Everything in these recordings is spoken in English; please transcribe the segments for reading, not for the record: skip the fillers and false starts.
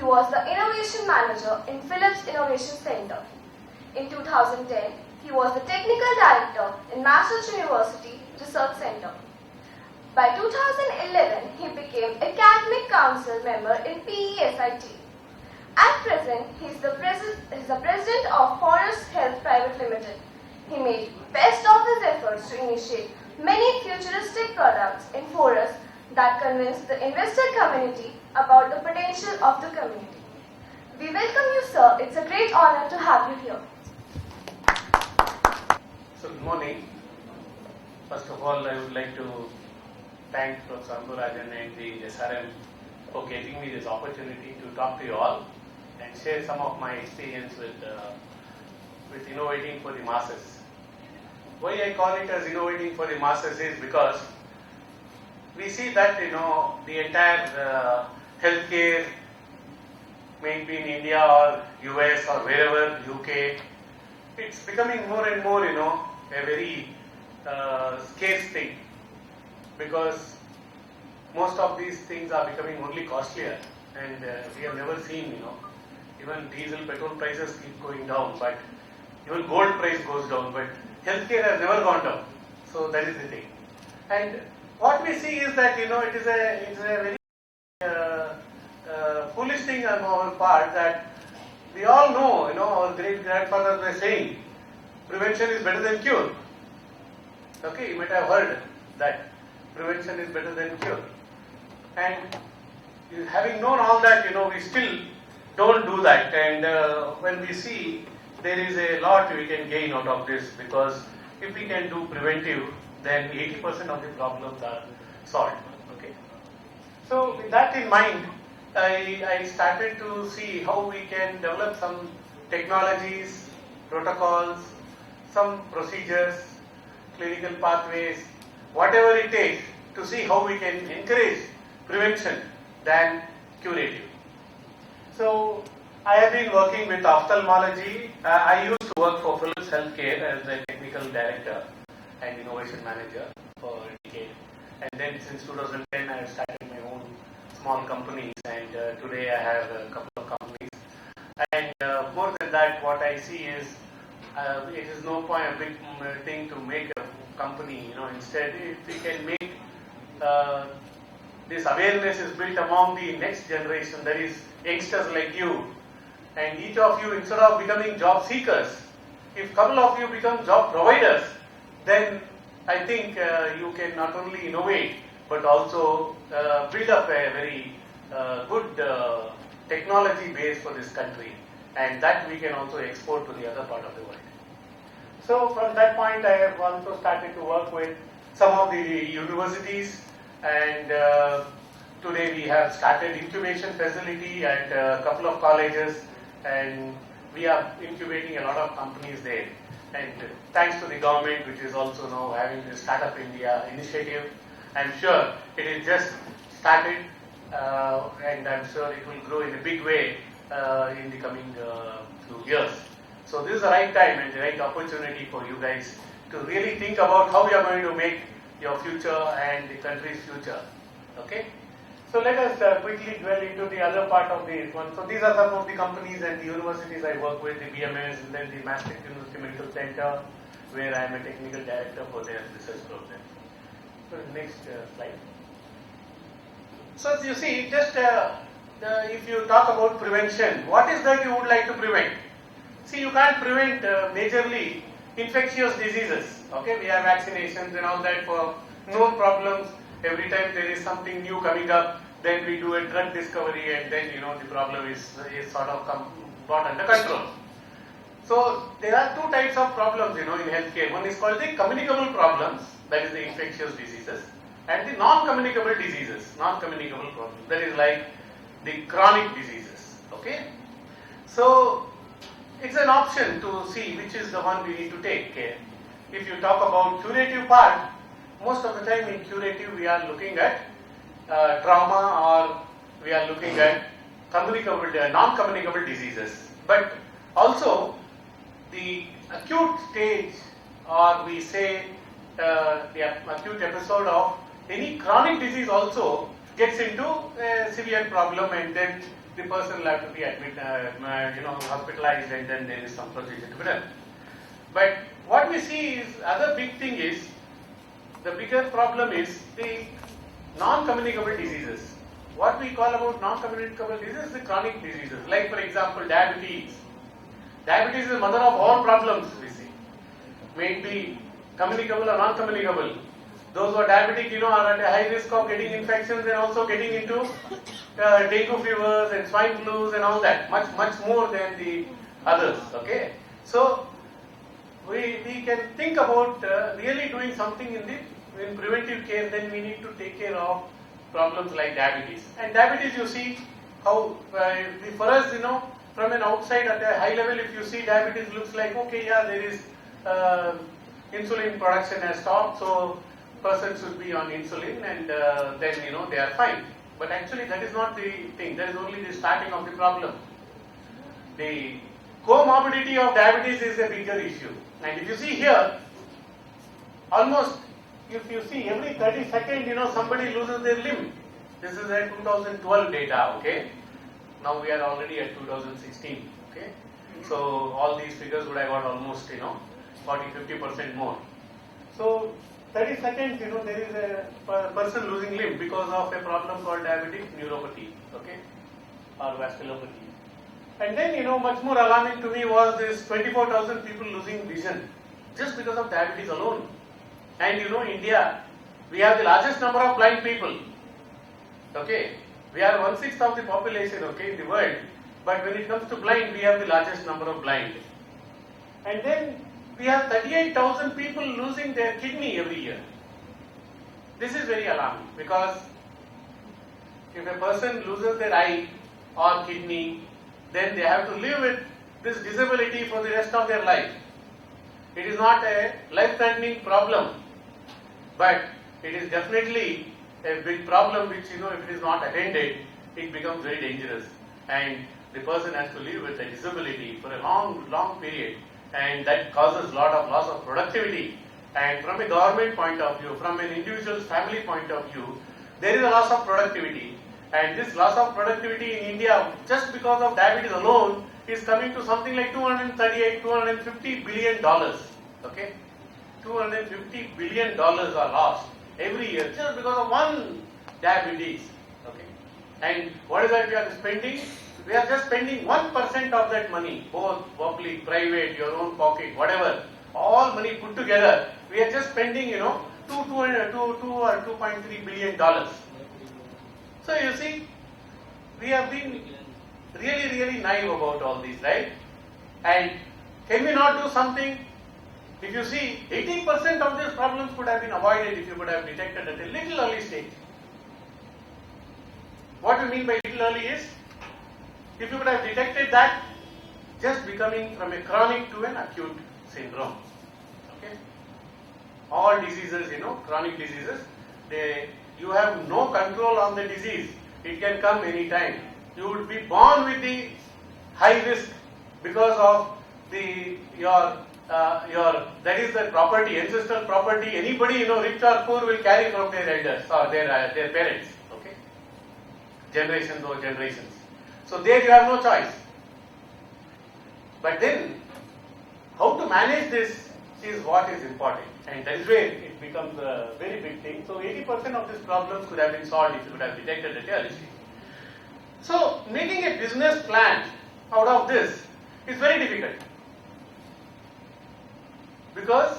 was the Innovation Manager in Philips Innovation Center. In 2010, he was the Technical Director in Massachusetts University Research Center. By 2011, he became Academic Council member in PESIT. At present, he is the President of Forus Health Private Limited. He made best of his efforts to initiate many futuristic products in Forus that convince the investor community about the potential of the community. We welcome you, sir. It's a great honor to have you here. So, good morning. First of all, I would like to thank Professor Amburajan and the SRM for giving me this opportunity to talk to you all and share some of my experience with innovating for the masses. Why I call it as innovating for the masses is because we see that the entire healthcare, maybe in India or US or wherever, UK, it's becoming more and more a very scarce thing, because most of these things are becoming only costlier, and we have never seen even diesel, petrol prices keep going down, but even gold price goes down, but healthcare has never gone down. So that is the thing. And what we see is that it is a very foolish thing on our part that we all know, our great grandfathers were saying prevention is better than cure. Okay, you might have heard that prevention is better than cure. And having known all that, we still don't do that. And when we see there is a lot we can gain out of this, because if we can do preventive, then 80% of the problems are solved. Okay. So with that in mind, I started to see how we can develop some technologies, protocols, some procedures, clinical pathways, whatever it takes to see how we can encourage prevention than curative. So I have been working with ophthalmology. I used to work for Philips Healthcare as a technical director and innovation manager for a decade. And then since 2010, I have started my own small companies, and today I have a couple of companies. And more than that, what I see is it is no point a big thing to make a company. Instead, if we can make this awareness is built among the next generation, that is youngsters like you, and each of you, instead of becoming job seekers, if a couple of you become job providers, then I think you can not only innovate but also build up a very good technology base for this country, and that we can also export to the other part of the world. So from that point, I have also started to work with some of the universities, and today we have started incubation facility at a couple of colleges, and we are incubating a lot of companies there. And thanks to the government, which is also now having the Startup India initiative, I'm sure it is just started, and I'm sure it will grow in a big way in the coming few years. So this is the right time and the right opportunity for you guys to really think about how you are going to make your future and the country's future. Okay? So let us quickly dwell into the other part of this one. So these are some of the companies and the universities I work with, the BMS, and then the Massachusetts University Medical Center, where I am a technical director for their research program. So next slide. So you see, just if you talk about prevention, what is that you would like to prevent? See, you can't prevent majorly infectious diseases. Okay, we have vaccinations and all that for known problems. Every time there is something new coming up, then we do a drug discovery, and then the problem is sort of brought under control. So there are two types of problems in healthcare. One is called the communicable problems, that is the infectious diseases, and the non-communicable diseases, non-communicable problems, that is like the chronic diseases. Okay, so it's an option to see which is the one we need to take care. If you talk about curative part, most of the time in curative we are looking at trauma, or we are looking at communicable, non-communicable diseases. But also the acute stage, or we say the acute episode of any chronic disease also gets into a severe problem, and then the person will have to be hospitalized, and then there is some procedure to be done. But what we see is, other big thing is, the bigger problem is the non-communicable diseases. What we call about non-communicable diseases, the chronic diseases, like for example diabetes. Diabetes is the mother of all problems, we see. May it be communicable or non-communicable. Those who are diabetic, are at a high risk of getting infections and also getting into dengue fevers and swine flus and all that, much more than the others. Okay, so we can think about really doing something in preventive care. Then we need to take care of problems like diabetes. And diabetes, you see how for us, from an outside at a high level, if you see diabetes, looks like okay, yeah, there is insulin production has stopped, so person should be on insulin, and then they are fine. But actually that is not the thing. That is only the starting of the problem. The comorbidity of diabetes is a bigger issue. And if you see here, almost, if you see every 30 seconds, somebody loses their limb. This is a 2012 data, okay? Now we are already at 2016, okay? So all these figures would have got almost, 40-50% more. So 30 seconds, there is a person losing limb because of a problem called diabetic neuropathy, okay, or vasculopathy. And then, much more alarming to me was this 24,000 people losing vision just because of diabetes alone. And India, we have the largest number of blind people, okay. We are 1/6 of the population, okay, in the world. But when it comes to blind, we have the largest number of blind. And then we have 38,000 people losing their kidney every year. This is very alarming, because if a person loses their eye or kidney, then they have to live with this disability for the rest of their life. It is not a life-threatening problem, but it is definitely a big problem which, if it is not attended, it becomes very dangerous. And the person has to live with a disability for a long period. And that causes a lot of loss of productivity. And from a government point of view, from an individual's family point of view, there is a loss of productivity. And this loss of productivity in India, just because of diabetes alone, is coming to something like $250 billion. Okay, $250 billion are lost every year just because of one diabetes. Okay, and what is that we are spending? We are just spending 1% of that money, both public, private, your own pocket, whatever, all money put together. We are just spending, $2 or $2.3 billion. So you see, we have been really naive about all these, right? And can we not do something? If you see, 80% of these problems could have been avoided if you could have detected at a little early stage. What we mean by little early is, if you could have detected that, just becoming from a chronic to an acute syndrome. Okay? All diseases, chronic diseases, you have no control on the disease. It can come anytime. You would be born with the high risk because of that is the property, ancestral property. Anybody, rich or poor, will carry from their elders or their parents. Okay? Generations over generations. So there you have no choice. But then, how to manage this is what is important. And that is where it becomes a very big thing. So 80% of these problems could have been solved if you could have detected at early stage. So making a business plan out of this is very difficult. Because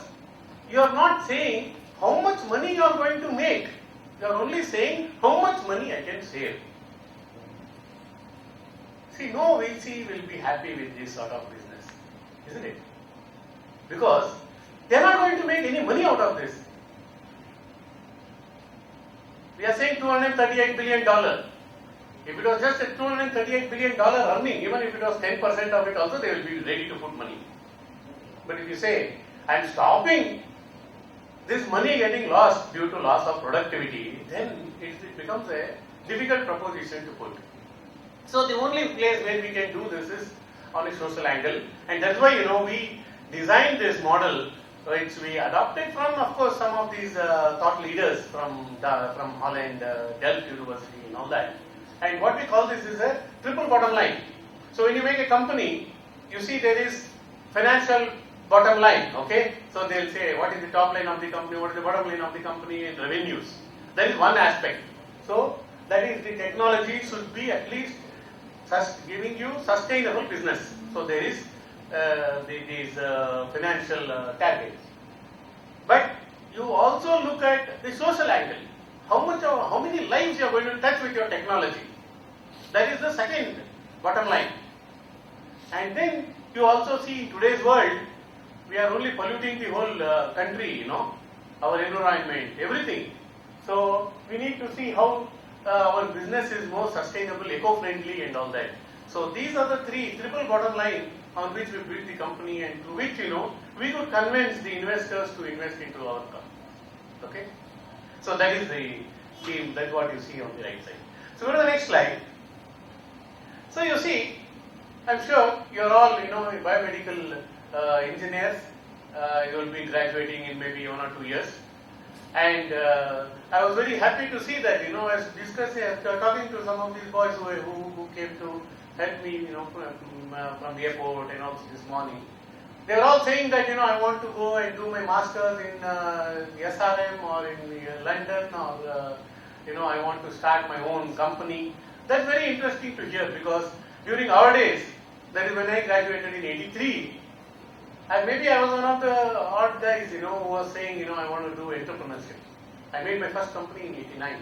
you are not saying how much money you are going to make. You are only saying how much money I can save. See, no VC will be happy with this sort of business, isn't it? Because they are not going to make any money out of this. We are saying $238 billion. If it was just a $238 billion earning, even if it was 10% of it also, they will be ready to put money. But if you say, I am stopping this money getting lost due to loss of productivity, then it becomes a difficult proposition to put. So the only place where we can do this is on a social angle, and that's why we designed this model which we adopted from, of course, some of these thought leaders from Holland, Delft University and all that. And what we call this is a triple bottom line. So when you make a company, you see there is financial bottom line, okay? So they'll say what is the top line of the company, what is the bottom line of the company, and revenues. That is one aspect. So that is the technology should be at least giving you sustainable business. So there is these financial targets. But you also look at the social angle. How many lives you are going to touch with your technology? That is the second bottom line. And then you also see in today's world, we are only polluting the whole country, our environment, everything. So we need to see how our business is more sustainable, eco-friendly and all that. So these are the triple bottom line on which we built the company and through which, we could convince the investors to invest into our company. Okay? So that is the scheme, that's what you see on the right side. So go to the next slide. So you see, I'm sure you're all, biomedical engineers. You will be graduating in maybe 1 or 2 years. And I was very happy to see that, as discussing, after talking to some of these boys who came to help me, from the airport and also this morning. They are all saying that, I want to go and do my masters in SRM or in London or, I want to start my own company. That's very interesting to hear because during our days, that is when I graduated in 83, and maybe I was one of the odd guys, who was saying, I want to do entrepreneurship. I made my first company in 89,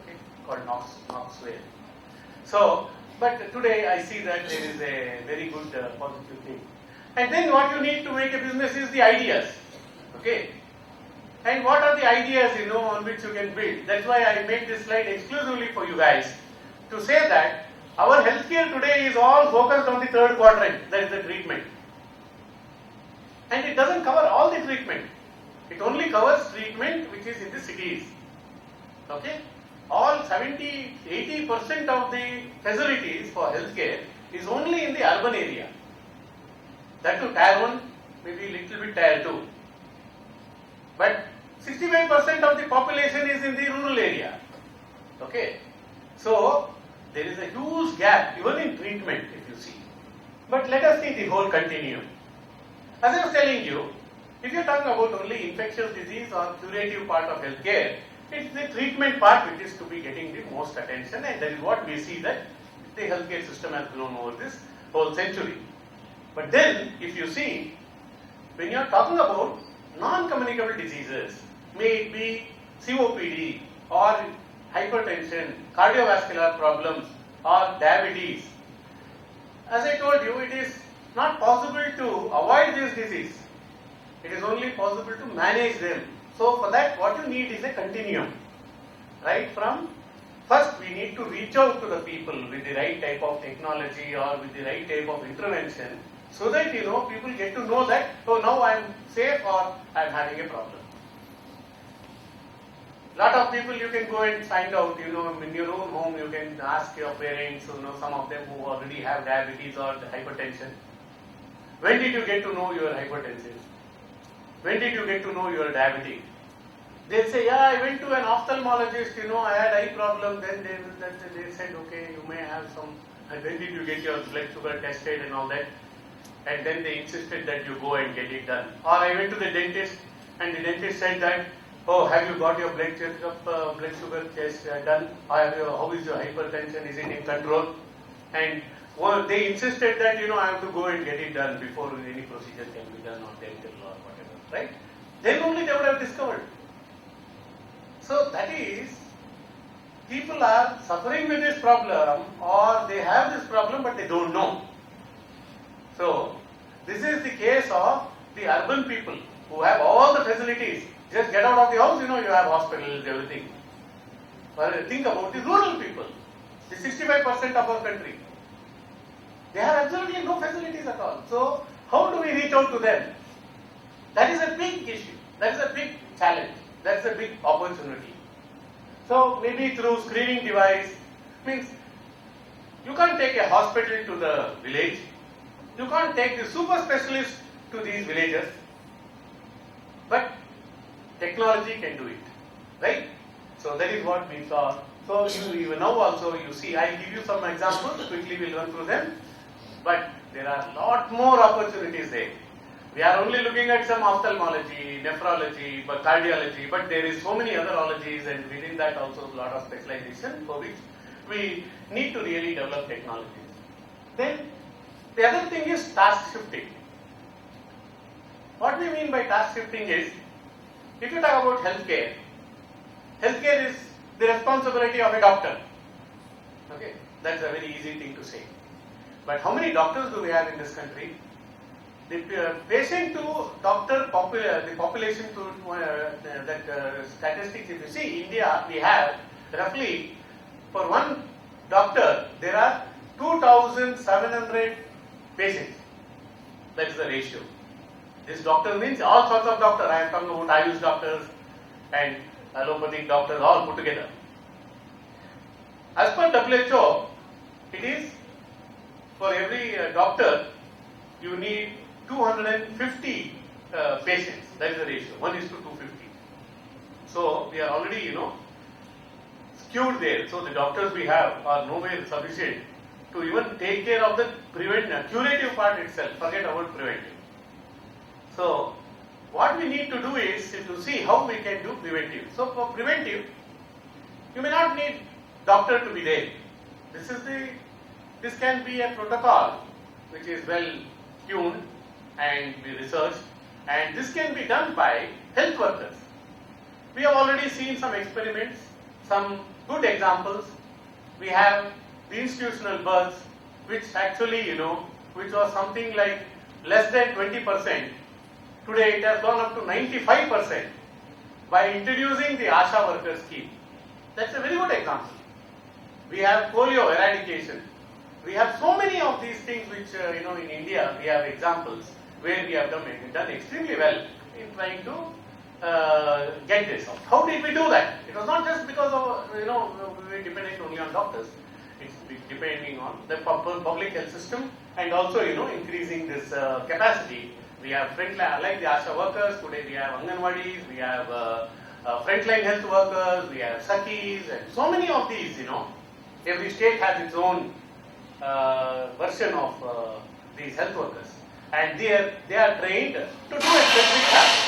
okay, called Knoxville. So, but today I see that there is a very good positive thing. And then what you need to make a business is the ideas, okay. And what are the ideas, on which you can build? That's why I made this slide exclusively for you guys to say that our healthcare today is all focused on the third quadrant, that is the treatment. And it doesn't cover all the treatment. It only covers treatment which is in the cities. Okay? All 70-80% of the facilities for healthcare is only in the urban area. That too, tier 1, maybe little bit tier 2. But 65% of the population is in the rural area. Okay? So, there is a huge gap even in treatment if you see. But let us see the whole continuum. As I was telling you, if you are talking about only infectious disease or curative part of healthcare, it's the treatment part which is to be getting the most attention, and that is what we see that the healthcare system has grown over this whole century. But then, if you see, when you are talking about non-communicable diseases, may it be COPD or hypertension, cardiovascular problems or diabetes, as I told you, it is not possible to avoid this disease. It is only possible to manage them. So for that, what you need is a continuum. Right from first, we need to reach out to the people with the right type of technology or with the right type of intervention, so that people get to know that, oh, now I am safe or I am having a problem. Lot of people you can go and find out, in your own home you can ask your parents, some of them who already have diabetes or hypertension. When did you get to know you are hypertensive? When did you get to know you are diabetic? They'll say, yeah, I went to an ophthalmologist, I had eye problem, then they said, okay, you may have some, and when did you get your blood sugar tested and all that? And then they insisted that you go and get it done. Or I went to the dentist, and the dentist said that, oh, have you got your blood sugar test done? How is your hypertension? Is it in control? And they insisted that, I have to go and get it done before any procedure can be done or dental or whatever, right? Then only they would have discovered. So that is, people are suffering with this problem or they have this problem but they don't know. So, this is the case of the urban people who have all the facilities. Just get out of the house, you have hospitals, everything. But think about the rural people, the 65% of our country. They have absolutely no facilities at all. So, how do we reach out to them? That is a big issue. That is a big challenge. That is a big opportunity. So, maybe through screening device, means you can't take a hospital to the village. You can't take the super specialist to these villages. but technology can do it, right? So that is what we saw. So you now also you see, I give you some examples, quickly we'll run through them, but there are a lot more opportunities there. We are only looking at some ophthalmology, nephrology, but cardiology, but there is so many other ologies, and within that also a lot of specialization for which we need to really develop technologies. Then the other thing is task shifting. What we mean by task shifting is, if you talk about healthcare, healthcare is the responsibility of a doctor. Okay, that's a very easy thing to say. But how many doctors do we have in this country? The patient to doctor the population to statistics, if you see, India, we have roughly, for one doctor, there are 2,700 patients. That is the ratio. This doctor means all sorts of doctors. I am talking about Ayush doctors and allopathic doctors all put together. As per WHO, it is for every doctor you need 250 patients. That is the ratio. 1:250. So we are already, skewed there. So the doctors we have are nowhere sufficient to even take care of the curative part itself. Forget about preventive. So what we need to do is to see how we can do preventive. So for preventive, you may not need doctor to be there. This can be a protocol which is well tuned and be researched, and this can be done by health workers. We have already seen some experiments, some good examples. We have the institutional births, which actually, which was something like less than 20%. Today it has gone up to 95% by introducing the ASHA worker scheme. That's a very good example. We have polio eradication. We have so many of these things which, in India we have examples where we have done extremely well in trying to get this. How did we do that? It was not just because of, we were dependent only on doctors. It's depending on the public health system and also, increasing this capacity. We have frontline, like the ASHA workers, today we have Anganwadis, we have frontline health workers, we have Sakis, and so many of these, every state has its own version of these health workers. And they are trained to do a specific task.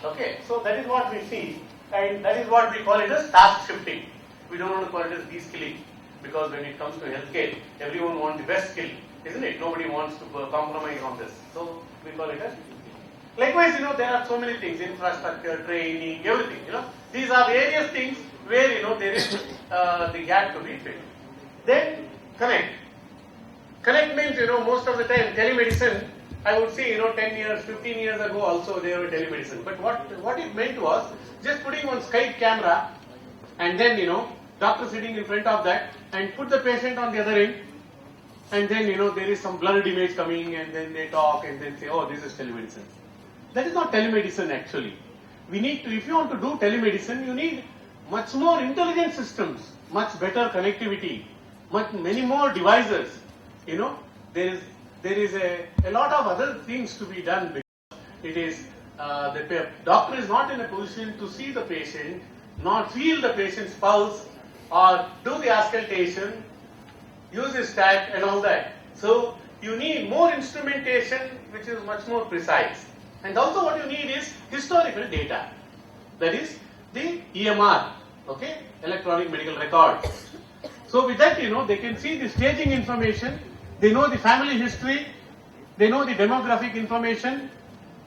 Okay, so that is what we see, and that is what we call it as task shifting. We don't want to call it as de-skilling, because when it comes to healthcare, everyone wants the best skill, isn't it? Nobody wants to compromise on this. So we call it as de-skilling. Likewise, there are so many things: infrastructure, training, everything. These are various things where there is the gap to be filled. Then connect. Connect means most of the time telemedicine. I would say, 10 years, 15 years ago also they were telemedicine. But what it meant was just putting one Skype camera and then, doctor sitting in front of that and put the patient on the other end, and then, there is some blurred image coming and then they talk and then say, oh, this is telemedicine. That is not telemedicine actually. We need to, if you want to do telemedicine, you need much more intelligent systems, much better connectivity, many more devices. There is a lot of other things to be done, because it is the doctor is not in a position to see the patient, not feel the patient's pulse, or do the auscultation, use his stat and all that. So you need more instrumentation which is much more precise. And also what you need is historical data. That is the EMR, okay, electronic medical record. So with that, they can see the staging information. They know the family history, they know the demographic information,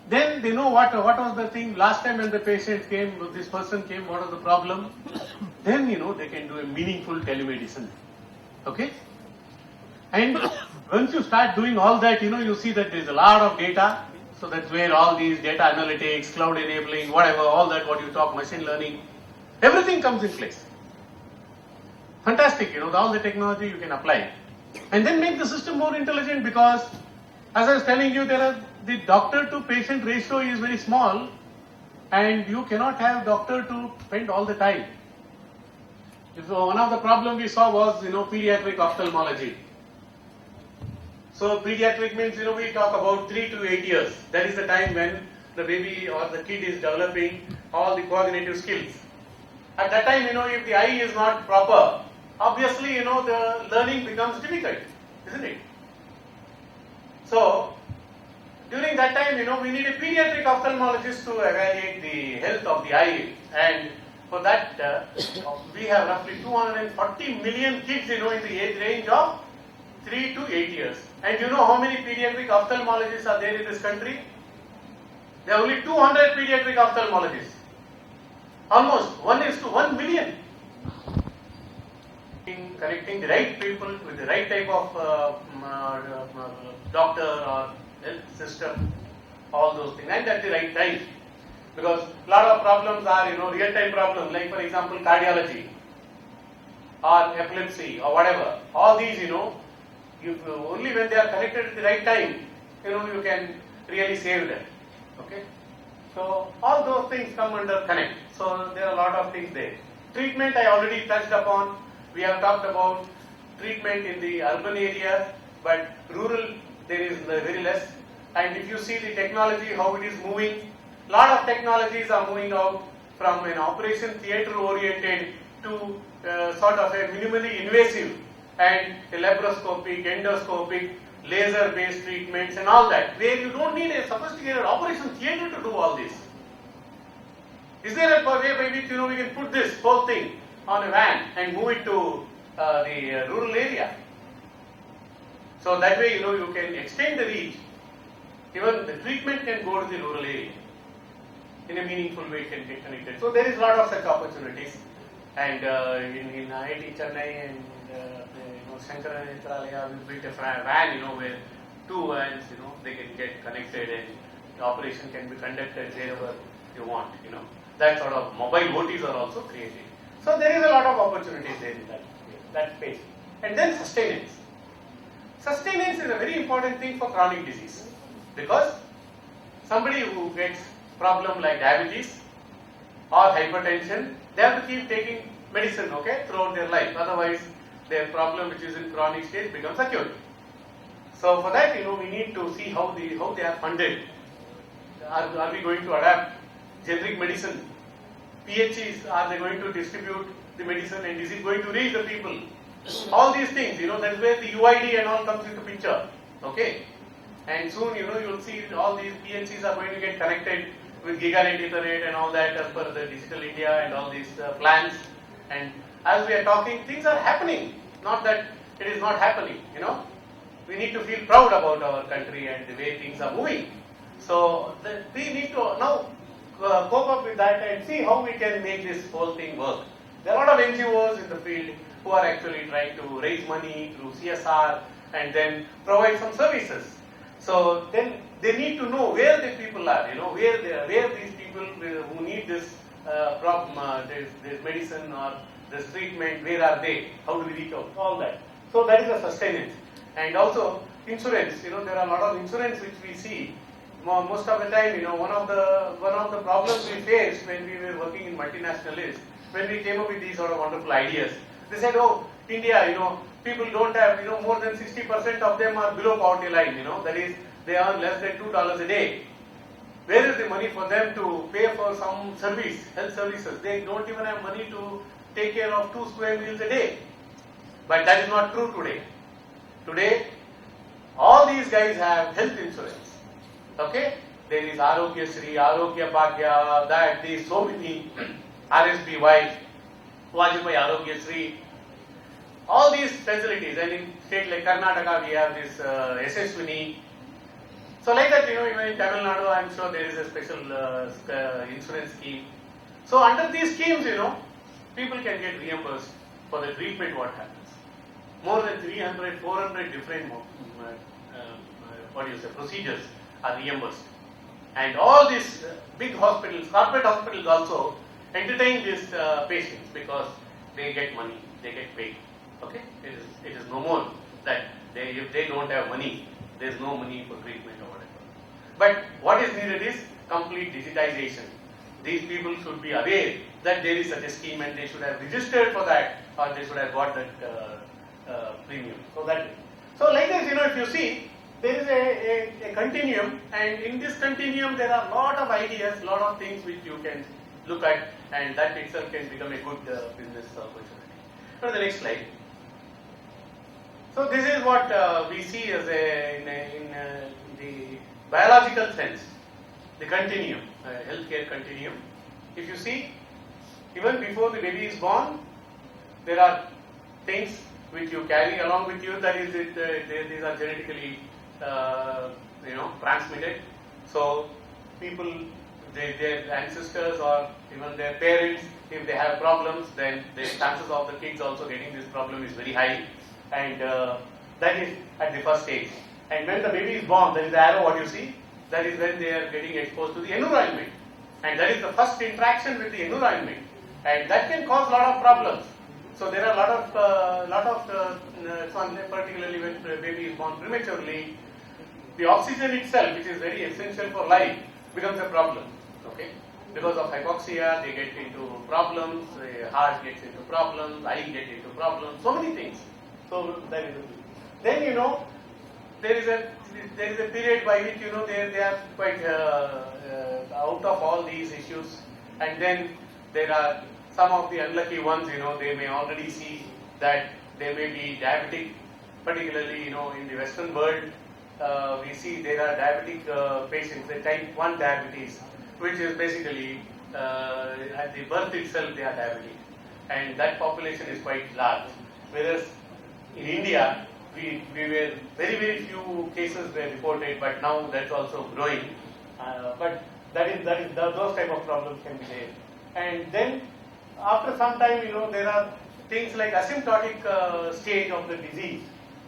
then they know what was the thing last time when the patient came, this person came, what was the problem. Then, they can do a meaningful telemedicine. Okay? And once you start doing all that, you see that there is a lot of data. So that's where all these data analytics, cloud enabling, whatever, all that what you talk, machine learning, everything comes in place. Fantastic, all the technology you can apply. And then make the system more intelligent, because as I was telling you, the doctor to patient ratio is very small, and you cannot have doctor to spend all the time. If one of the problems we saw was pediatric ophthalmology. So pediatric means we talk about 3 to 8 years. That is the time when the baby or the kid is developing all the cognitive skills. At that time, if the eye is not proper, obviously, the learning becomes difficult, isn't it? So, during that time, we need a pediatric ophthalmologist to evaluate the health of the eye, and for that, we have roughly 240 million kids, in the age range of 3 to 8 years. And you know how many pediatric ophthalmologists are there in this country? There are only 200 pediatric ophthalmologists. Almost 1:1 million. Connecting the right people with the right type of doctor or health system, all those things, and at the right time. Because a lot of problems are, real-time problems, like for example, cardiology or epilepsy or whatever. All these, only when they are connected at the right time, you can really save them. Okay? So, all those things come under connect. So, there are a lot of things there. Treatment I already touched upon. We have talked about treatment in the urban areas, but rural there is very less. And if you see the technology, how it is moving, lot of technologies are moving out from an operation theatre oriented to sort of a minimally invasive and a laparoscopic, endoscopic, laser based treatments and all that, where you don't need a sophisticated operation theatre to do all this. Is there a way by which we can put this whole thing on a van and move it to the rural area? So that way you can extend the reach. Even the treatment can go to the rural area. In a meaningful way, it can get connected. So there is a lot of such opportunities, and in IIT Chennai and Shankara Netralaya, we built a van, where 2 vans, they can get connected and the operation can be conducted wherever you want. That sort of mobile OTs are also created. So there is a lot of opportunities there in that space. And then sustenance. Sustenance is a very important thing for chronic disease, because somebody who gets problem like diabetes or hypertension, they have to keep taking medicine, throughout their life. Otherwise, their problem, which is in chronic stage, becomes acute. So for that, we need to see how they are funded. Are we going to adapt generic medicine? PHCs, are they going to distribute the medicine, and is it going to reach the people? All these things, that's where the UID and all comes into picture. Okay? And soon, you'll see all these PHCs are going to get connected with giganet, ethernet and all that as per the Digital India and all these plans. And as we are talking, things are happening. Not that it is not happening, We need to feel proud about our country and the way things are moving. So, we need to now cope up with that and see how we can make this whole thing work. There are a lot of NGOs in the field who are actually trying to raise money through CSR and then provide some services. So then they need to know where the people are, where these people who need this problem, this medicine or this treatment, where are they? How do we reach out? All that. So that is a sustenance. And also insurance. There are a lot of insurance which we see. Most of the time, one of the problems we faced when we were working in multinational is when we came up with these sort of wonderful ideas. They said, oh, India, people don't have, more than 60% of them are below poverty line, that is, they earn less than $2 a day. Where is the money for them to pay for some service, health services? They don't even have money to take care of 2 square meals a day. But that is not true today. Today, all these guys have health insurance. Okay? There is Arogya Shri, Arogya Bhagya, that, these, so many, RSPY, Vajpayee Arogya Shri, all these facilities. And in states like Karnataka, we have this SSWini. So like that, even in Tamil Nadu, I am sure there is a special insurance scheme. So under these schemes, people can get reimbursed for the treatment what happens. More than 300, 400 different procedures are reimbursed. And all these big hospitals, corporate hospitals also entertain these patients because they get money, they get paid. Okay? It is no more that if they don't have money, there is no money for treatment or whatever. But what is needed is complete digitization. These people should be aware that there is such a scheme and they should have registered for that, or they should have got that premium. So like this, if you see, there is a continuum, and in this continuum there are a lot of ideas, lot of things which you can look at, and that itself can become a good business opportunity. Go to the next slide. So this is what we see as in the biological sense, the continuum, healthcare continuum. If you see, even before the baby is born, there are things which you carry along with you, that is, these are genetically transmitted. So people, their ancestors or even their parents, if they have problems, then the chances of the kids also getting this problem is very high, and that is at the first stage. And when the baby is born, there is the arrow what you see, that is when they are getting exposed to the environment, and that is the first interaction with the environment, and that can cause a lot of problems. So there are a lot of particularly when the baby is born prematurely, the oxygen itself, which is very essential for life, becomes a problem. Okay, because of hypoxia, they get into problems. The heart gets into problems. Eye get into problems. So many things. So that is then there is a period by which they are quite out of all these issues, and then there are some of the unlucky ones. They may already see that they may be diabetic, particularly in the Western world. We see there are diabetic patients, the type 1 diabetes, which is basically at the birth itself they are diabetic, and that population is quite large. Whereas in India, we were very few cases were reported, but now that's also growing. But that is those type of problems can be there. And then after some time, there are things like asymptotic stage of the disease.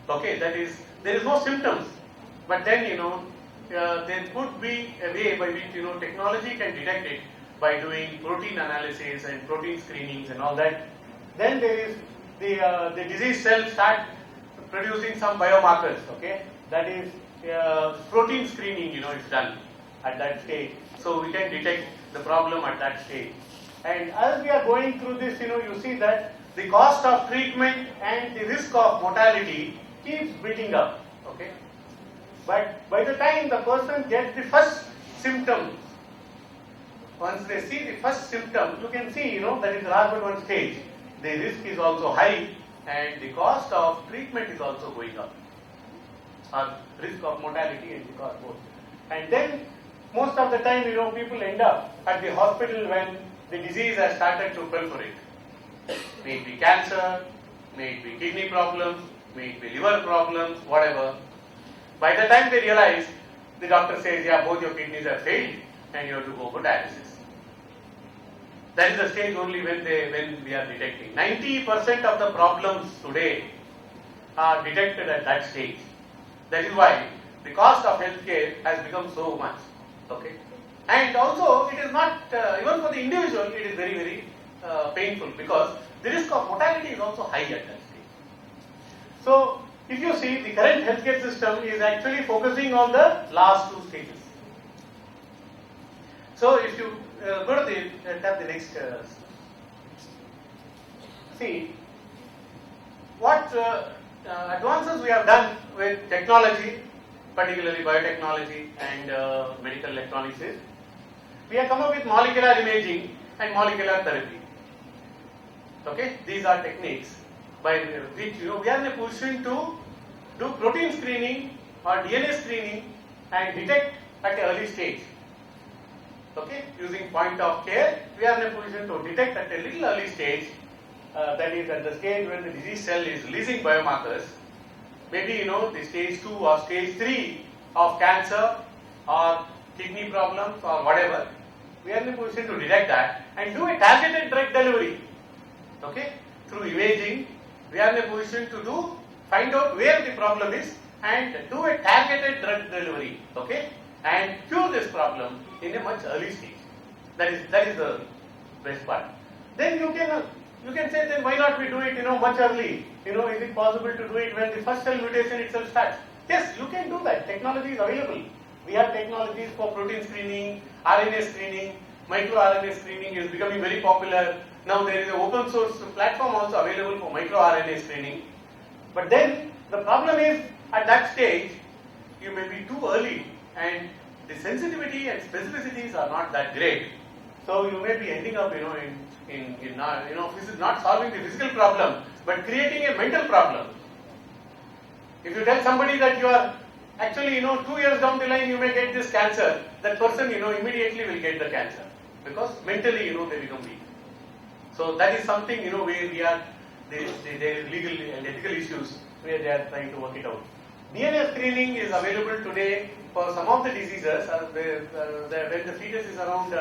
Okay, that is there is no symptoms, but then there could be a way by which technology can detect it by doing protein analysis and protein screenings and all that. Then there is the disease cells start producing some biomarkers. Okay, that is protein screening. Is done at that stage, so we can detect the problem at that stage. And as we are going through this, you see that the cost of treatment and the risk of mortality keeps building up. Okay, but by the time the person gets the first symptom, once they see the first symptom, you can see that is rather one stage. The risk is also high, and the cost of treatment is also going up, or risk of mortality and the cost both. And then most of the time, people end up at the hospital when the disease has started to proliferate. May it be cancer, may it be kidney problems, may it be liver problems, whatever. By the time they realize, the doctor says, yeah, both your kidneys have failed and you have to go for dialysis. That is the stage only when we are detecting. 90% of the problems today are detected at that stage. That is why the cost of healthcare has become so much. Okay, and also it is not even for the individual. It is very painful, because the risk of mortality is also high at that stage. So if you see, the current healthcare system is actually focusing on the last two stages. So if you go to tap the next. See what advances we have done with technology, particularly biotechnology and medical electronics. We have come up with molecular imaging and molecular therapy. Okay, these are techniques by which we are in a position to do protein screening or DNA screening and detect at an early stage. Okay, using point of care, we are in a position to detect at a little early stage, that is at the stage when the disease cell is releasing biomarkers. Maybe the stage 2 or stage 3 of cancer or kidney problems or whatever. We are in a position to detect that and do a targeted drug delivery. Okay, through imaging, we are in a position to find out where the problem is and do a targeted drug delivery. Okay, and cure this problem in a much early stage. That is the best part. Then you can say, then why not we do it much early? Is it possible to do it when the first cell mutation itself starts? Yes, you can do that. Technology is available. We have technologies for protein screening, RNA screening, microRNA screening is becoming very popular. Now there is an open source platform also available for microRNA screening. But then the problem is, at that stage, you may be too early and the sensitivity and specificities are not that great. So you may be ending up, not solving the physical problem, but creating a mental problem. If you tell somebody that you are actually, 2 years down the line you may get this cancer, that person, immediately will get the cancer because mentally, they become weak. So that is something, where we are, there is legal and ethical issues where they are trying to work it out. DNA screening is available today for some of the diseases when the fetus is around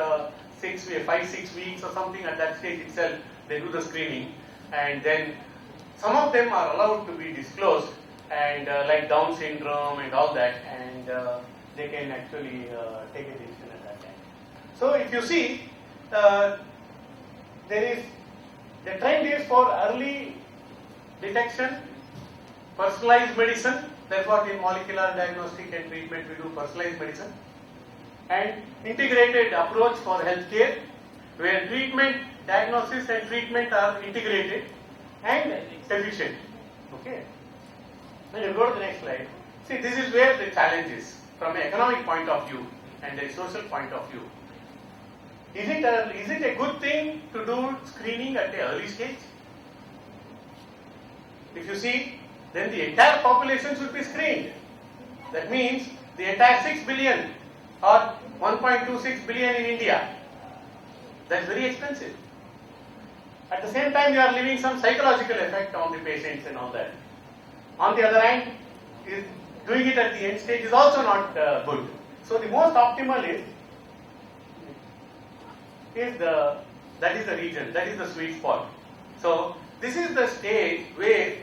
5-6 weeks or something. At that stage itself, they do the screening, and then some of them are allowed to be disclosed, and like Down syndrome and all that, and they can actually take a decision at that time. So if you see, the trend is for early detection, personalized medicine. That's what in molecular diagnostic and treatment we do, personalized medicine, and integrated approach for healthcare, where treatment, diagnosis and treatment are integrated and efficient. Okay. Now you go to the next slide. See, this is where the challenge is from an economic point of view and a social point of view. Is it a good thing to do screening at an early stage? If you see, then the entire population should be screened. That means the entire 6 billion or 1.26 billion in India. That's very expensive. At the same time, you are leaving some psychological effect on the patients and all that. On the other hand, doing it at the end stage is also not good. So the most optimal that is the region, that is the sweet spot. So this is the stage where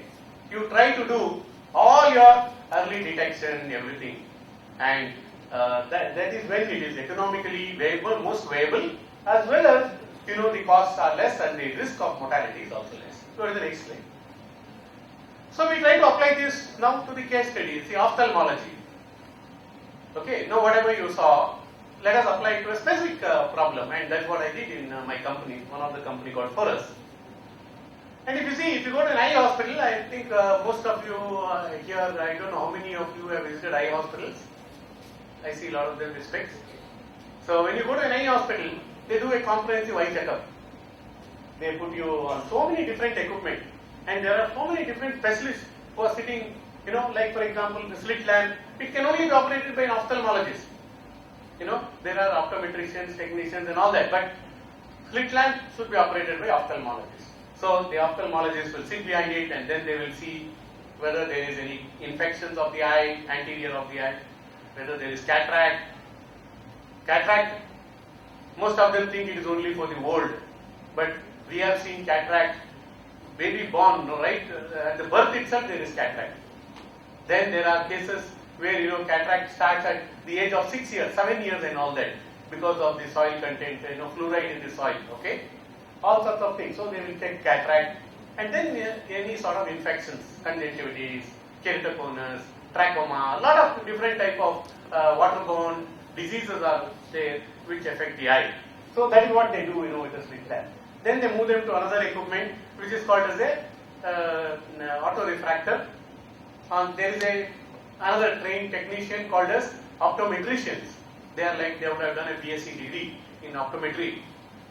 you try to do all your early detection, everything, and that is when it is economically viable, most viable, as well as the costs are less and the risk of mortality is also less. Go to the next slide. So we try to apply this now to the case study, the ophthalmology. Okay, now whatever you saw, let us apply it to a specific problem, and that's what I did in my company, one of the company called Forus. And if you go to an eye hospital, I think most of you here, I don't know how many of you have visited eye hospitals. I see a lot of them with specs. So when you go to an eye hospital, they do a comprehensive eye checkup. They put you on so many different equipment, and there are so many different specialists who are sitting, like for example the slit lamp, it can only be operated by an ophthalmologist. There are optometricians, technicians and all that, but slit lamp should be operated by ophthalmologists. So the ophthalmologist will sit behind it, and then they will see whether there is any infections of the eye, anterior of the eye, whether there is cataract. Cataract, most of them think it is only for the old, but we have seen cataract, baby born, right? At the birth itself there is cataract. Then there are cases where cataract starts at the age of 6 years, 7 years and all that, because of the soil content, fluoride in the soil, okay? All sorts of things. So they will take cataract, and then any sort of infections, conjunctivitis, keratoconus, trachoma, a lot of different type of waterborne diseases are there which affect the eye. So that is what they do, with a slit lamp. Then they move them to another equipment which is called as a autorefractor. There is another trained technician called as optometricians. They are like, they would have done a BSc degree in optometry.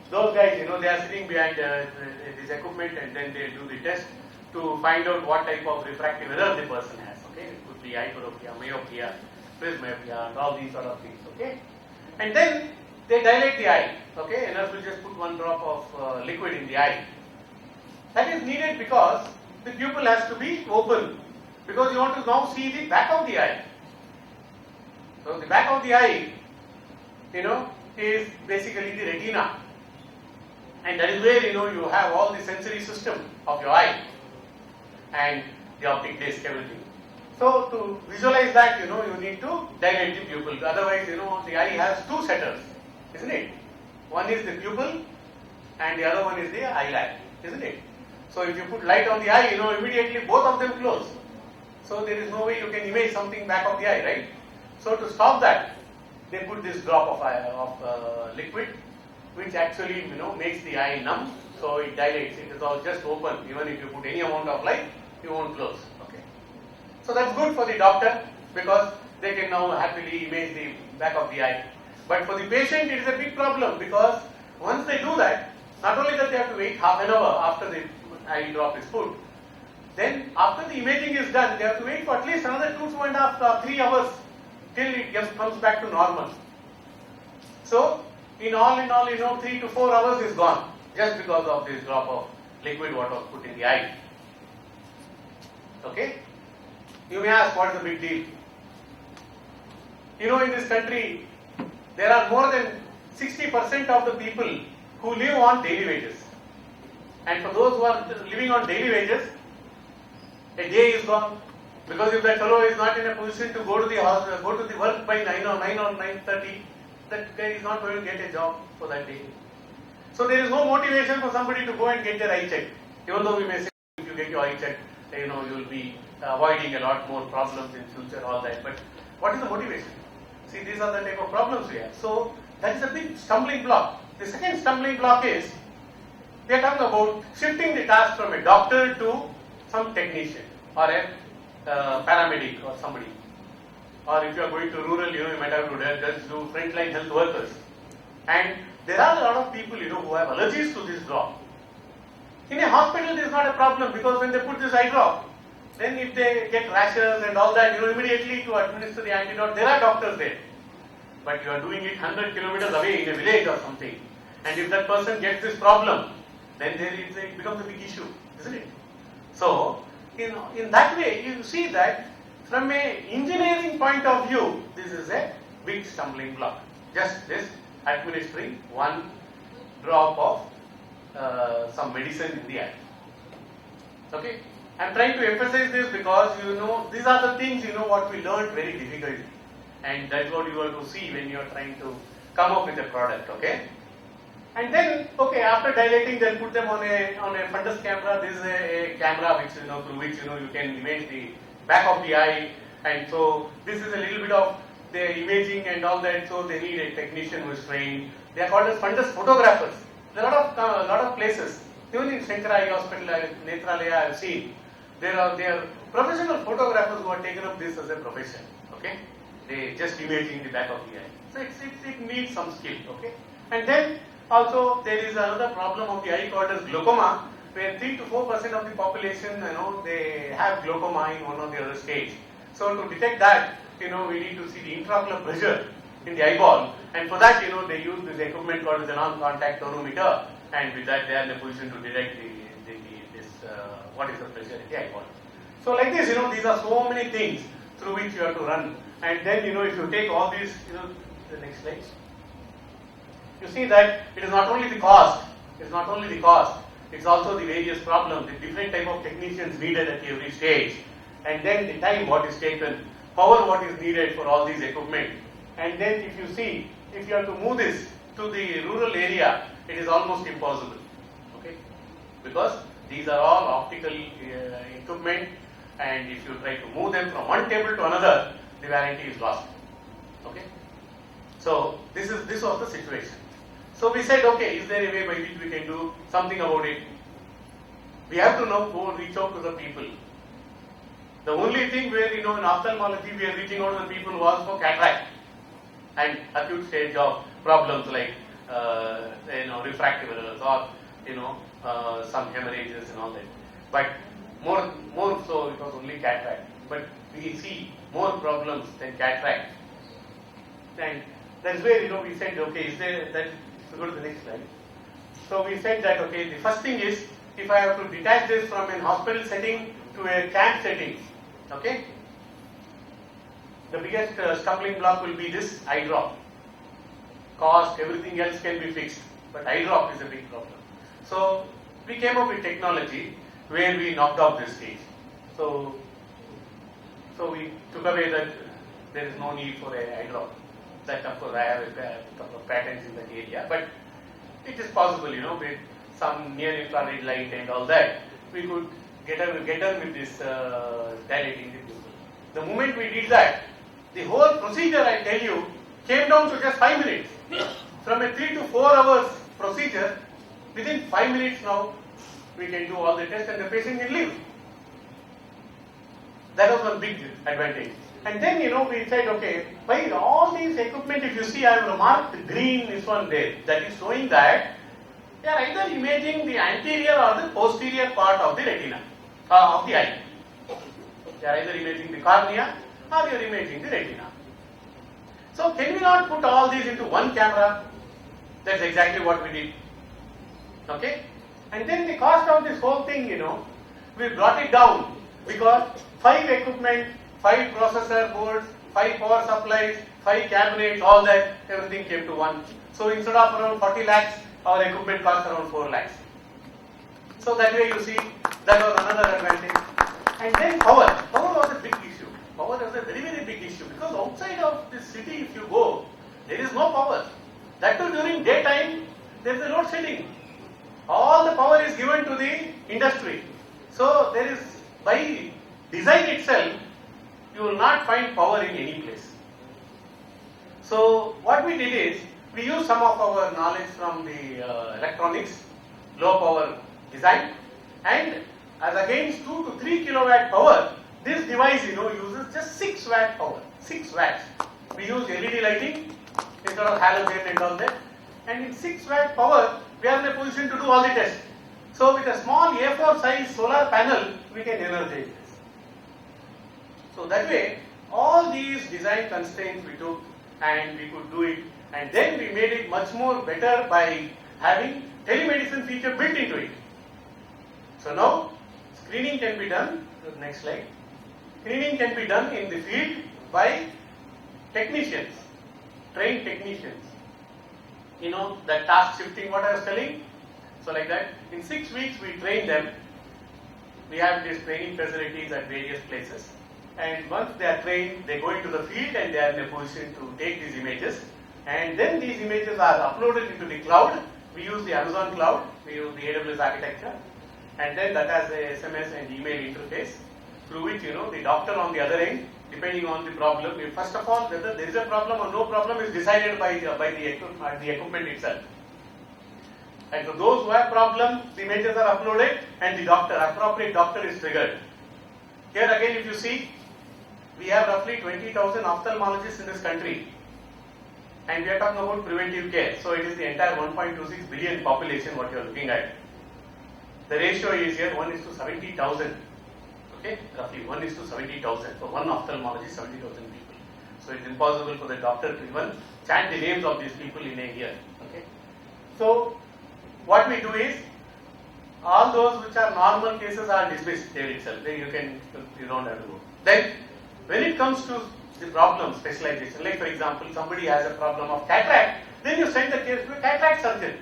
Those guys, they are sitting behind this equipment, and then they do the test to find out what type of refractive error the person has. Okay, it could be hyperopia, myopia, presbyopia, and all these sort of things. Okay, and then they dilate the eye. Okay, and nurse will just put one drop of liquid in the eye. That is needed because the pupil has to be open, because you want to now see the back of the eye. So the back of the eye, is basically the retina. And that is where, you have all the sensory system of your eye and the optic disc, everything. So to visualize that, you need to dilate the pupil. Otherwise, the eye has two setters, isn't it? One is the pupil and the other one is the eyelid, isn't it? So if you put light on the eye, immediately both of them close. So there is no way you can image something back of the eye, right? So to stop that, they put this drop of liquid, which actually makes the eye numb, so it dilates. It is all just open. Even if you put any amount of light, you won't close. Okay. So that's good for the doctor, because they can now happily image the back of the eye. But for the patient, it is a big problem, because once they do that, not only that they have to wait half an hour after the eye drop is put, then after the imaging is done, they have to wait for at least another 2.5 or 3 hours till it just comes back to normal. So, in all, 3 to 4 hours is gone just because of this drop of liquid what was put in the eye. Okay? You may ask, what is the big deal? You know, in this country, there are more than 60% of the people who live on daily wages. And for those who are living on daily wages, a day is gone. Because if that fellow is not in a position to go to the house, go to the work by 9 or 9:30, that guy is not going to get a job for that day. So there is no motivation for somebody to go and get their eye checked. Even though we may say, if you get your eye checked, you will be avoiding a lot more problems in future, all that. But what is the motivation? See, these are the type of problems we have. So that is a big stumbling block. The second stumbling block is, they are talking about shifting the task from a doctor to some technician or a paramedic or somebody. Or if you are going to rural, you might have to just do frontline health workers. And there are a lot of people, who have allergies to this drop. In a hospital, this is not a problem, because when they put this eye drop, then if they get rashes and all that, immediately to administer the antidote, there are doctors there. But you are doing it 100 kilometers away in a village or something. And if that person gets this problem, then it becomes a big issue, isn't it? So, in that way, you see that from an engineering point of view, this is a big stumbling block. Just this administering one drop of some medicine in the eye. Okay? I am trying to emphasize this because these are the things what we learned very difficultly, and that's what you have to see when you are trying to come up with a product. Okay? And then, after dilating, they'll put them on a fundus camera. This is a camera which through which you can image the back of the eye, and so this is a little bit of the imaging and all that. So they need a technician who is trained. They are called as fundus photographers. There are a lot of places. Even in Shankara Eye Hospital, Nethralaya, I have seen there are professional photographers who have taken up this as a profession. Okay, they just imaging the back of the eye. So it needs some skill. Okay, and then also there is another problem of the eye called as glaucoma, where 3 to 4% of the population, they have glaucoma in one or the other stage. So to detect that, we need to see the intraocular pressure in the eyeball, and for that, they use this equipment called as a non-contact tonometer, and with that, they are in a position to detect what is the pressure in the eyeball. So like this, these are so many things through which you have to run, and then, if you take all these, the next slide. You see that it is not only the cost, it's also the various problems, the different type of technicians needed at every stage, and then the time what is taken, power what is needed for all these equipment. And then if you see, if you have to move this to the rural area, it is almost impossible. Okay? Because these are all optical equipment, and if you try to move them from one table to another, the warranty is lost. Okay? So this was the situation. So we said, okay, is there a way by which we can do something about it? We have to now go reach out to the people. The only thing where, in ophthalmology we are reaching out to the people was for cataract and acute stage of problems like, refractive errors or, some hemorrhages and all that. But more so it was only cataract. But we see more problems than cataract. And that's where, we said, okay, is there that, go to the next slide. So we said that, okay, the first thing is, if I have to detach this from a hospital setting to a camp setting, okay, the biggest stumbling block will be this eye drop. Cost, everything else can be fixed, but eye drop is a big problem. So we came up with technology where we knocked off this stage. So we took away that there is no need for an eye drop. That, of course, I have a couple of patents in that area, but it is possible, with some near infrared light and all that, we could get on with this dilating the pupil. The moment we did that, the whole procedure, I tell you, came down to just 5 minutes. From a 3 to 4 hours procedure, within 5 minutes now, we can do all the tests and the patient can live. That was one big advantage. And then, we said, okay, by all these equipment, if you see, I have marked green, this one there, that is showing that they are either imaging the anterior or the posterior part of the retina, of the eye. They are either imaging the cornea or they are imaging the retina. So, can we not put all these into one camera? That's exactly what we did. Okay? And then the cost of this whole thing, we brought it down because 5 equipment, 5 processor boards, 5 power supplies, 5 cabinets, all that, everything came to one. So instead of around 40 lakhs, our equipment cost around 4 lakhs. So that way you see, that was another advantage. And then power. Power was a big issue. Power was a very, very big issue because outside of this city, if you go, there is no power. That too during daytime, there is a load shedding. All the power is given to the industry. So there is, by design itself, you will not find power in any place. So what we did is, we used some of our knowledge from the electronics, low power design, and as against 2 to 3 kilowatt power, this device uses just 6 watt power, 6 watts. We use LED lighting instead of halogen and all that, and in 6 watt power, we are in a position to do all the tests. So with a small A4 size solar panel, we can energize this. So that way, all these design constraints we took and we could do it, and then we made it much more better by having telemedicine feature built into it. So now, screening can be done, next slide, screening can be done in the field by technicians, trained technicians. That task shifting what I was telling. So like that, in 6 weeks we train them. We have these training facilities at various places. And once they are trained, they go into the field and they are in a position to take these images. And then these images are uploaded into the cloud. We use the Amazon cloud, we use the AWS architecture. And then that has a SMS and email interface through which, the doctor on the other end, depending on the problem, first of all, whether there is a problem or no problem is decided by the equipment itself. And for those who have problems, the images are uploaded and the appropriate doctor is triggered. Here again, if you see, we have roughly 20,000 ophthalmologists in this country. And we are talking about preventive care. So it is the entire 1.26 billion population what you are looking at. The ratio is here 1 is to 70,000. Okay, roughly 1 is to 70,000. So one ophthalmologist, 70,000 people. So it's impossible for the doctor to even chant the names of these people in a year. Okay. So what we do is, all those which are normal cases are dismissed there itself. Then you don't have to go. Then when it comes to the problem specialization, like for example, somebody has a problem of cataract, then you send the case to a cataract surgeon.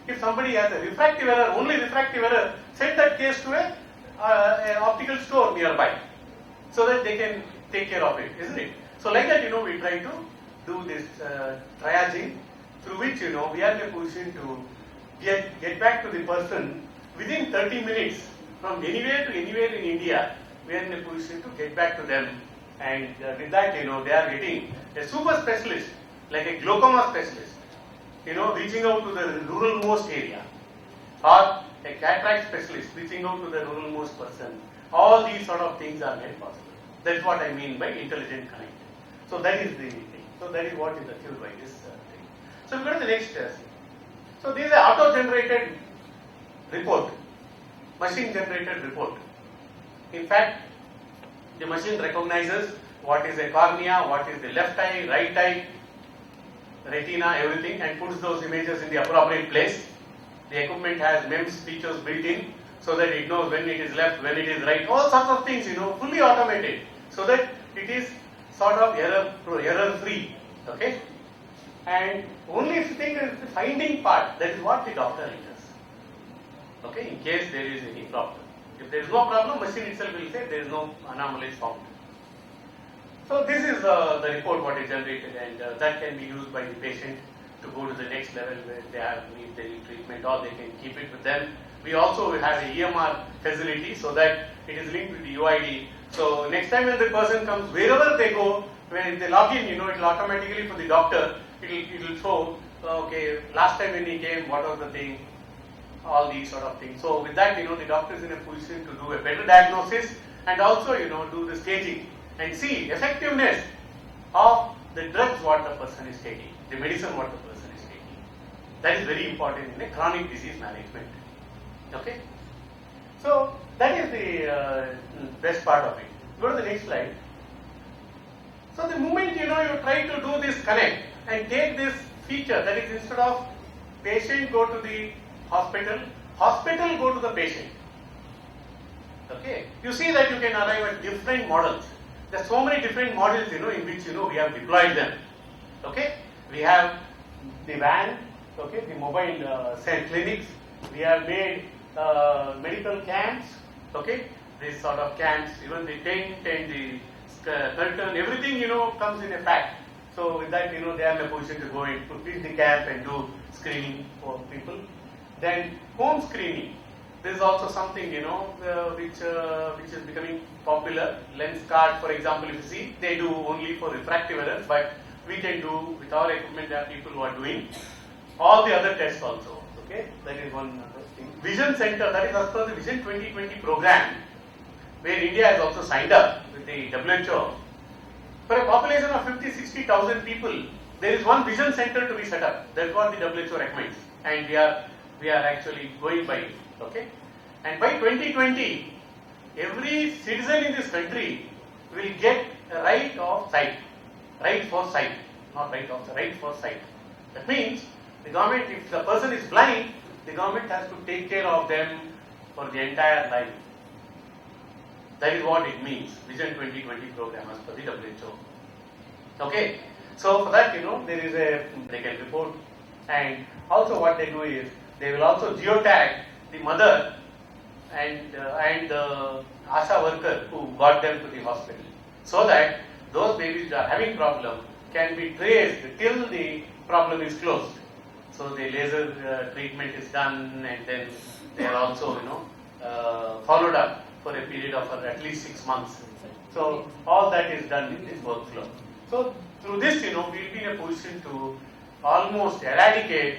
If somebody has a refractive error, only refractive error, send that case to an optical store nearby, so that they can take care of it, isn't it? So like that, we try to do this triaging, through which, we are in a position to get back to the person within 30 minutes, from anywhere to anywhere in India. We are in a position to get back to them, and with that, they are getting a super specialist, like a glaucoma specialist, reaching out to the ruralmost area, or a cataract specialist reaching out to the ruralmost person. All these sort of things are made possible. That's what I mean by intelligent connectivity. So that is the thing. So that is what is achieved by this thing. So we go to the next thing. So this is an auto-generated report, machine-generated report. In fact, the machine recognizes what is a cornea, what is the left eye, right eye, retina, everything, and puts those images in the appropriate place. The equipment has MEMS features built in, so that it knows when it is left, when it is right, all sorts of things, fully automated, so that it is sort of error-free, okay? And only thing is the finding part, that is what the doctor enters, okay, in case there is any problem. If there is no problem, machine itself will say there is no anomalies found. So this is the report what is generated, and that can be used by the patient to go to the next level where they need treatment, or they can keep it with them. We also have a EMR facility, so that it is linked with the UID. So next time when the person comes, wherever they go, when they log in, it will automatically for the doctor, it will show, okay, last time when he came, what was the thing, all these sort of things. So with that, the doctor is in a position to do a better diagnosis, and also, do the staging and see effectiveness of the drugs what the person is taking, the medicine what the person is taking. That is very important in a chronic disease management. Okay? So that is the best part of it. Go to the next slide. So the moment you try to do this connect and take this feature, that is instead of patient go to the hospital, hospital go to the patient. Okay, you see that you can arrive at different models. There are so many different models in which we have deployed them. Okay, we have the van, okay, the mobile clinics. We have made medical camps. Okay, these sort of camps, even the tent and the curtain, everything comes in a pack. So with that they are in a position to go in to pitch the camp and do screening for people. Then home screening. This is also something which is becoming popular. Lens card, for example, if you see, they do only for refractive errors, but we can do with our equipment. There are people who are doing all the other tests also. Okay, that is one other thing. Vision Center, that is as per the Vision 2020 program, where India has also signed up with the WHO. For a population of 50-60,000 people, there is one vision center to be set up. That's what the WHO recommends, and we are actually going by it. Okay, and by 2020, every citizen in this country will get a right of sight, right for sight, not right of the right for sight. That means the government, if the person is blind, the government has to take care of them for the entire life. That is what it means, Vision 2020 program as per the WHO. Okay, so for that there is a medical report, and also what they do is they will also geotag the mother and the ASHA worker who got them to the hospital, so that those babies that are having problem can be traced till the problem is closed. So the laser treatment is done, and then they are also followed up for a period of at least 6 months. So all that is done in this workflow. So through this we will be in a position to almost eradicate